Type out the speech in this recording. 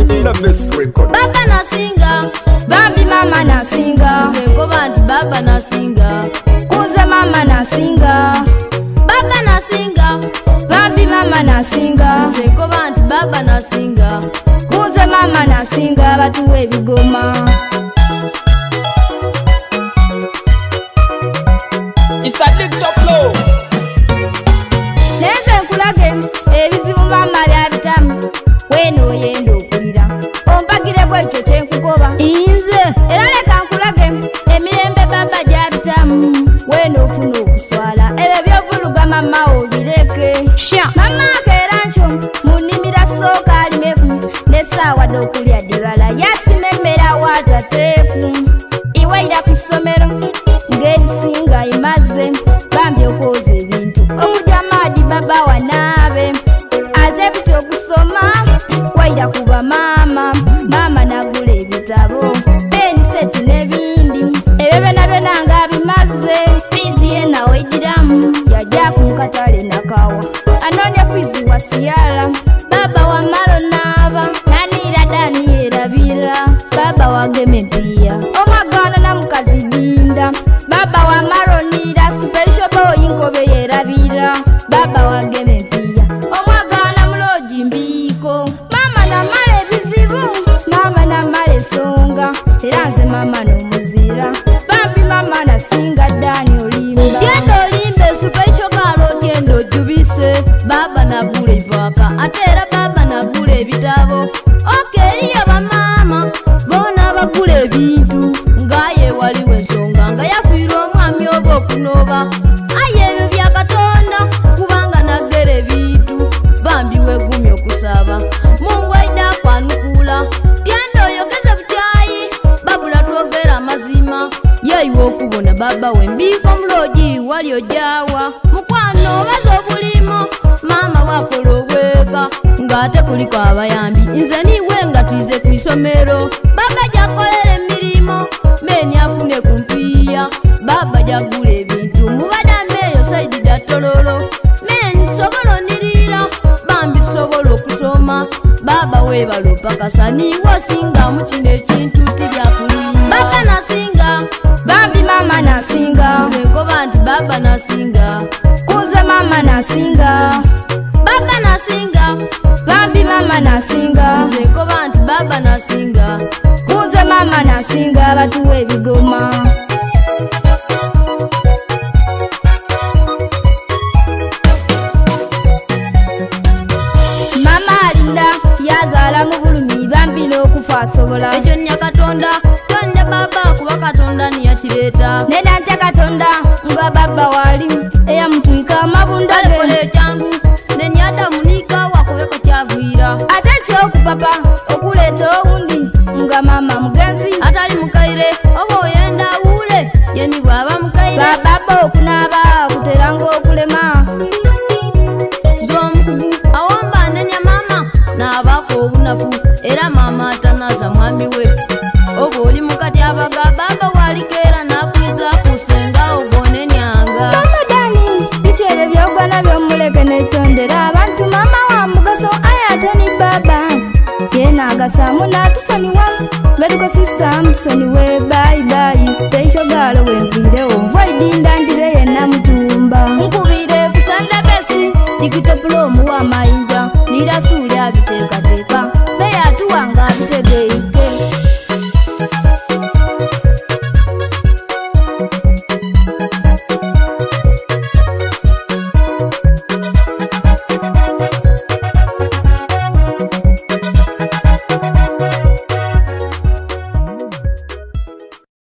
Baba nasinga, Bambi mama nasinga, Zengo banti baba nasinga, Kuze mama nasinga, Baba nasinga, Bambi mama nasinga, Zengo banti baba nasinga, Kuze mama nasinga, batuwe ebigoma. It's a TikTok flow. Neze nkulage ebizibu mama byabitamu weno oyenda okulira ompagireko ekyo kyenkugoba inze era leka nkulage emirembe baba gyabitamu weno ofuna okuswala ebyo byovuluga mama obireke mama akeera nkyo munimira sooka alimeku nesaawa d'okulya ddibala yasima emmere awatateeku iwaira ku ssomero ng'erisinga imaze bambi okwoza ebintu okujja maadi baba wanaabe ate bityo okusoma waira kuba mama nagula ebitabo peniseti n'ebindi ebyo byona byona nga bimaze fiizi yena waidiramu yajja ku nkatale nakawa anoonya fiizi wa siyala baba wa malo naaba naniira dani yerabira baba wageme mpiya omwagana namukazi linda baba wa maronira special boy nkobe yerabira baba wageme mpiya omwagana muloji mbiko mama namala ebizibu mama namala esonga era nze mama n'omuzira bambi mama nasinga dani olimba Tiendo olimbe special kalo tiendo ojubise, baba nagula evaaka, ate era baba nagula ebitabo. Oke eriyo bamama boona bagula ebintu ngaaye waliwo ensonga nga yafiirwa omwami oba okunooba. Aye ebyo bya Katonda kubanga nagera ebintu bambi weegumya okusaba Mungu aida akwanukula. Tiendo oyogeze bukyayi babula twogera amazima yeeyiwa okubona baba wembiiko muloji wali ojawa mukwano obaza obulimo mama wakola obwega ng'ate kuliko abayambi nze niwe nga tuize ku isomero baba jakolera emirimu meni afune ku mpiya baba jagula ebintu mubadamu eyo saidi datololo meni tusobola onirira bambi tusobola okusoma baba webala opakasa niwe osingamu kino ekintu tibyakulinda baba nasinga bambi mama nasinga Zengo banti baba nasinga, Kuze mama nasinga baba nasinga, bambi mama nasinga Zengo banti baba nasinga, Kuze mama nasinga batuwe ebigoma. Mama alinda yazaala mu bulumi bambi n'okufa asobola ekyo nya Katonda, tonda baba kuba Katonda niyakireeta. nena ntya Katonda nga baba wali eyamutwika amabunda Kale ge ekyangu neni Adamu nika wakubeko kyavuyira. ate ekyokupapa okuleeta owundi nga mama mugenzi Atali mukaire oba oyenda awuule yeni bw'aba mukaire. bababa okunaaba kuteranga okulema Z'omukugu awomba nenya mama n'abaako obunafu era mama atanaza mwami we. Oba oli mukati abaga baba walikeera n'akwiza kusenga ogonenyanga. mama dani bikyere byogana byomuleke netondera abantu mama wa mugaso aye ate ni baba yena agasamu n'atusonyiwa betuko sisamu tusonyiwe bayibayi special galo wenviirewo nvoidinda ndire yenna mutumba Nkubire kusanda besi dikitopulo omuwa mayinja nirasuule abiteeka